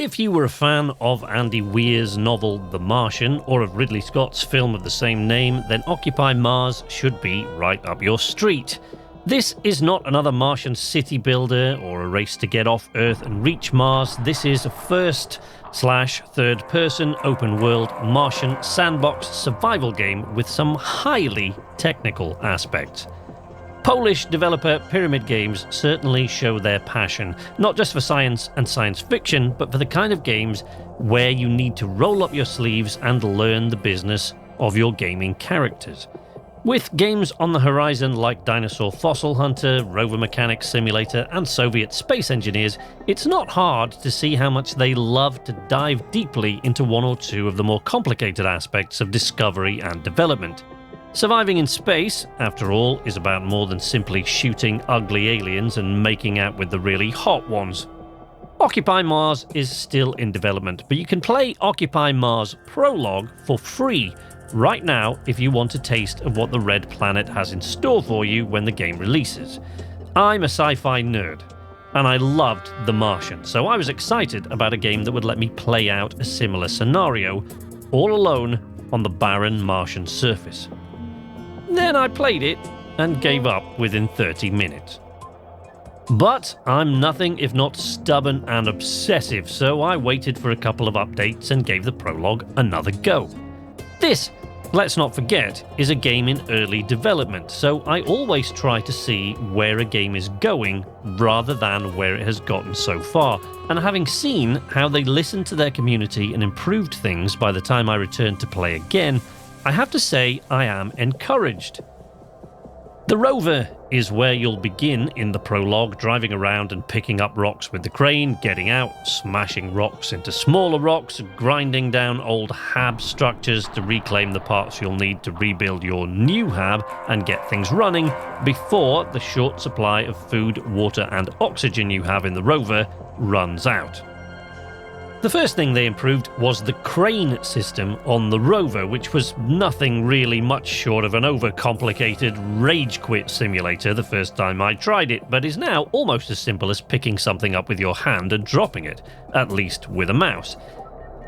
If you were a fan of Andy Weir's novel The Martian or of Ridley Scott's film of the same name, then Occupy Mars should be right up your street. This is not another Martian city builder or a race to get off Earth and reach Mars. This is a first/third-person open-world Martian sandbox survival game with some highly technical aspects. Polish developer Pyramid Games certainly show their passion, not just for science and science fiction, but for the kind of games where you need to roll up your sleeves and learn the business of your gaming characters. With games on the horizon like Dinosaur Fossil Hunter, Rover Mechanics Simulator, and Soviet Space Engineers, it's not hard to see how much they love to dive deeply into one or two of the more complicated aspects of discovery and development. Surviving in space, after all, is about more than simply shooting ugly aliens and making out with the really hot ones. Occupy Mars is still in development, but you can play Occupy Mars Prologue for free right now if you want a taste of what the Red Planet has in store for you when the game releases. I'm a sci-fi nerd, and I loved The Martian, so I was excited about a game that would let me play out a similar scenario, all alone on the barren Martian surface. Then I played it and gave up within 30 minutes. But I'm nothing if not stubborn and obsessive, so I waited for a couple of updates and gave the prologue another go. This, let's not forget, is a game in early development, so I always try to see where a game is going rather than where it has gotten so far. And having seen how they listened to their community and improved things by the time I returned to play again, I have to say I am encouraged. The rover is where you'll begin in the prologue, driving around and picking up rocks with the crane, getting out, smashing rocks into smaller rocks, grinding down old hab structures to reclaim the parts you'll need to rebuild your new hab and get things running before the short supply of food, water and oxygen you have in the rover runs out. The first thing they improved was the crane system on the rover, which was nothing really much short of an overcomplicated rage quit simulator the first time I tried it, but is now almost as simple as picking something up with your hand and dropping it, at least with a mouse.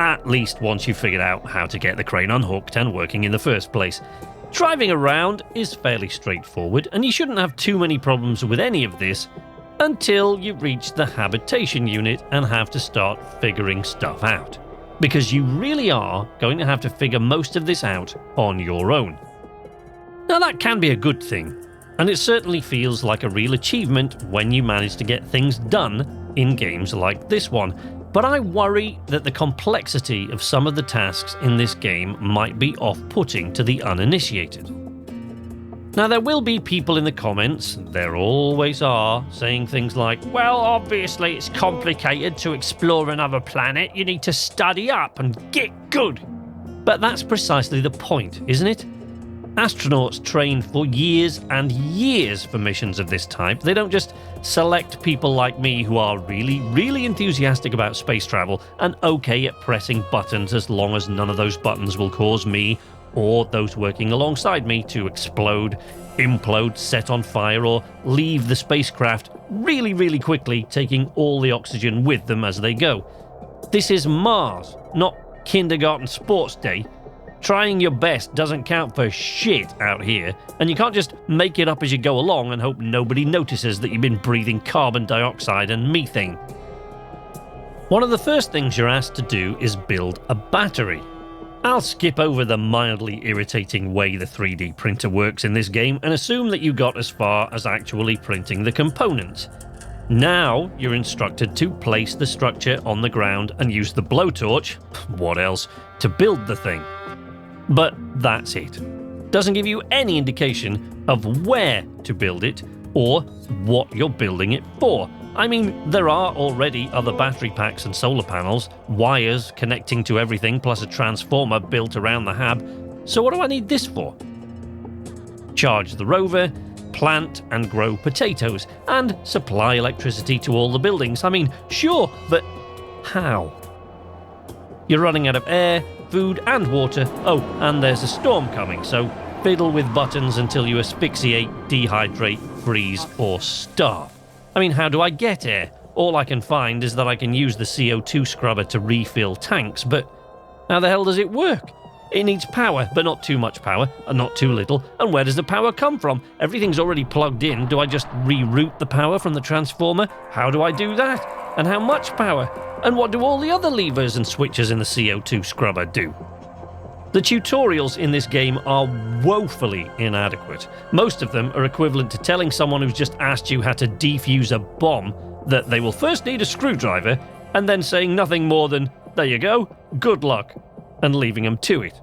At least once you've figured out how to get the crane unhooked and working in the first place. Driving around is fairly straightforward, and you shouldn't have too many problems with any of this until you reach the habitation unit and have to start figuring stuff out. Because you really are going to have to figure most of this out on your own. Now that can be a good thing, and it certainly feels like a real achievement when you manage to get things done in games like this one, but I worry that the complexity of some of the tasks in this game might be off-putting to the uninitiated. Now, there will be people in the comments, there always are, saying things like, well, obviously it's complicated to explore another planet, you need to study up and get good. But that's precisely the point, isn't it? Astronauts train for years and years for missions of this type. They don't just select people like me who are really enthusiastic about space travel and okay at pressing buttons as long as none of those buttons will cause me or those working alongside me to explode, implode, set on fire, or leave the spacecraft really quickly, taking all the oxygen with them as they go. This is Mars, not kindergarten sports day. Trying your best doesn't count for shit out here, and you can't just make it up as you go along and hope nobody notices that you've been breathing carbon dioxide and methane. One of the first things you're asked to do is build a battery. I'll skip over the mildly irritating way the 3D printer works in this game and assume that you got as far as actually printing the components. Now you're instructed to place the structure on the ground and use the blowtorch, what else, to build the thing. But that's it. Doesn't give you any indication of where to build it or what you're building it for. I mean, there are already other battery packs and solar panels, wires connecting to everything, plus a transformer built around the hab, so what do I need this for? Charge the rover, plant and grow potatoes, and supply electricity to all the buildings. I mean, sure, but how? You're running out of air, food and water. Oh, and there's a storm coming, so fiddle with buttons until you asphyxiate, dehydrate, freeze or starve. I mean, how do I get air? All I can find is that I can use the CO2 scrubber to refill tanks, but how the hell does it work? It needs power, but not too much power, and not too little. And where does the power come from? Everything's already plugged in. Do I just reroute the power from the transformer? How do I do that? And how much power? And what do all the other levers and switches in the CO2 scrubber do? The tutorials in this game are woefully inadequate. Most of them are equivalent to telling someone who's just asked you how to defuse a bomb that they will first need a screwdriver, and then saying nothing more than, "There you go, good luck," and leaving them to it.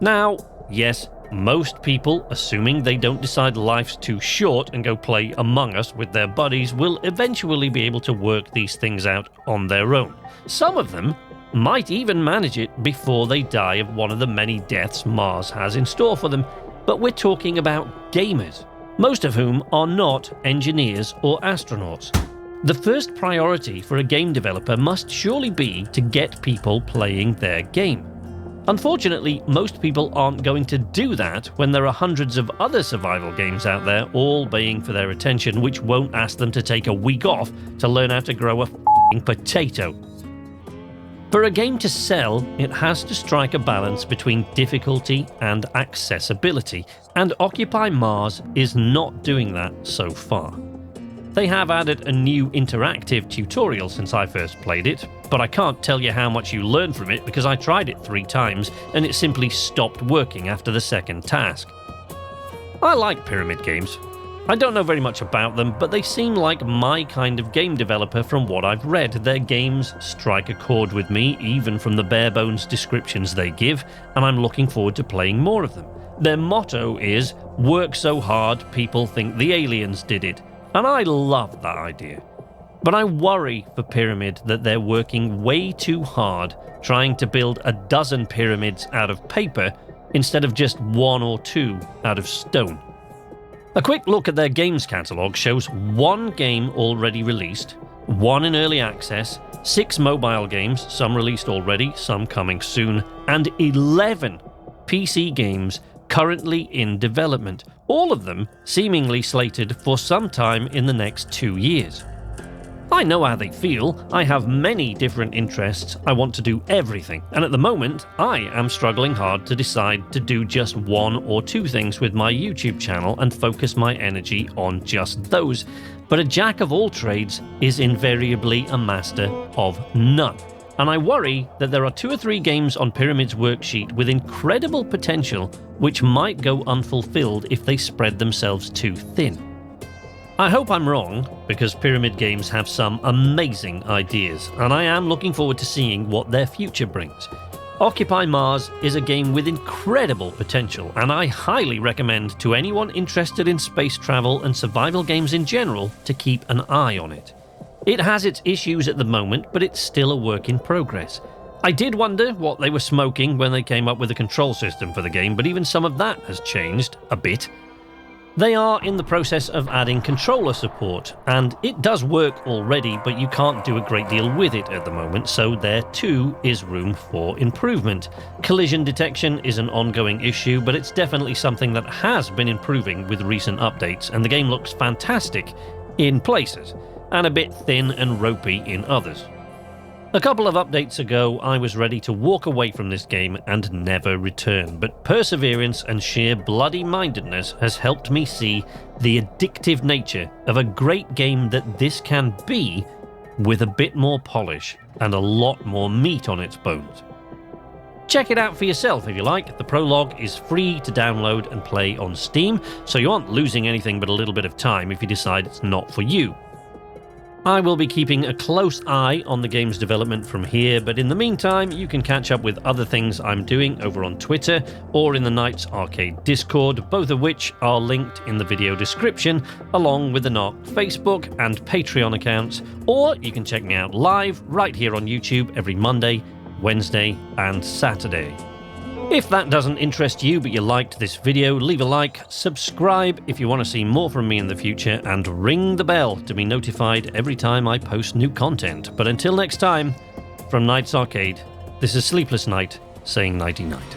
Now, yes, most people, assuming they don't decide life's too short and go play Among Us with their buddies, will eventually be able to work these things out on their own. Some of them might even manage it before they die of one of the many deaths Mars has in store for them, but we're talking about gamers, most of whom are not engineers or astronauts. The first priority for a game developer must surely be to get people playing their game. Unfortunately, most people aren't going to do that when there are hundreds of other survival games out there all baying for their attention, which won't ask them to take a week off to learn how to grow a f***ing potato. For a game to sell, it has to strike a balance between difficulty and accessibility, and Occupy Mars is not doing that so far. They have added a new interactive tutorial since I first played it, but I can't tell you how much you learn from it because I tried it 3 times and it simply stopped working after the second task. I like pyramid games. I don't know very much about them, but they seem like my kind of game developer from what I've read. Their games strike a chord with me, even from the bare-bones descriptions they give, and I'm looking forward to playing more of them. Their motto is, "Work so hard people think the aliens did it," and I love that idea. But I worry for Pyramid that they're working way too hard trying to build a dozen pyramids out of paper instead of just 1 or 2 out of stone. A quick look at their games catalogue shows 1 game already released, 1 in early access, 6 mobile games, some released already, some coming soon, and 11 PC games currently in development, all of them seemingly slated for some time in the next 2 years. I know how they feel. I have many different interests. I want to do everything, and at the moment, I am struggling hard to decide to do just 1 or 2 things with my YouTube channel and focus my energy on just those. But a jack of all trades is invariably a master of none. And I worry that there are 2 or 3 games on Pyramid's worksheet with incredible potential which might go unfulfilled if they spread themselves too thin. I hope I'm wrong, because Pyramid Games have some amazing ideas, and I am looking forward to seeing what their future brings. Occupy Mars is a game with incredible potential, and I highly recommend to anyone interested in space travel and survival games in general to keep an eye on it. It has its issues at the moment, but it's still a work in progress. I did wonder what they were smoking when they came up with a control system for the game, but even some of that has changed a bit. They are in the process of adding controller support, and it does work already, but you can't do a great deal with it at the moment, so there too is room for improvement. Collision detection is an ongoing issue, but it's definitely something that has been improving with recent updates, and the game looks fantastic in places, and a bit thin and ropey in others. A couple of updates ago, I was ready to walk away from this game and never return, but perseverance and sheer bloody-mindedness has helped me see the addictive nature of a great game that this can be, with a bit more polish and a lot more meat on its bones. Check it out for yourself if you like. The Prologue is free to download and play on Steam, so you aren't losing anything but a little bit of time if you decide it's not for you. I will be keeping a close eye on the game's development from here, but in the meantime, you can catch up with other things I'm doing over on Twitter or in the Knights Arcade Discord, both of which are linked in the video description, along with the Narc Facebook and Patreon accounts, or you can check me out live right here on YouTube every Monday, Wednesday, and Saturday. If that doesn't interest you but you liked this video, leave a like, subscribe if you want to see more from me in the future, and ring the bell to be notified every time I post new content. But until next time, from Knights Arcade, this is Sleepless Night saying nighty-night.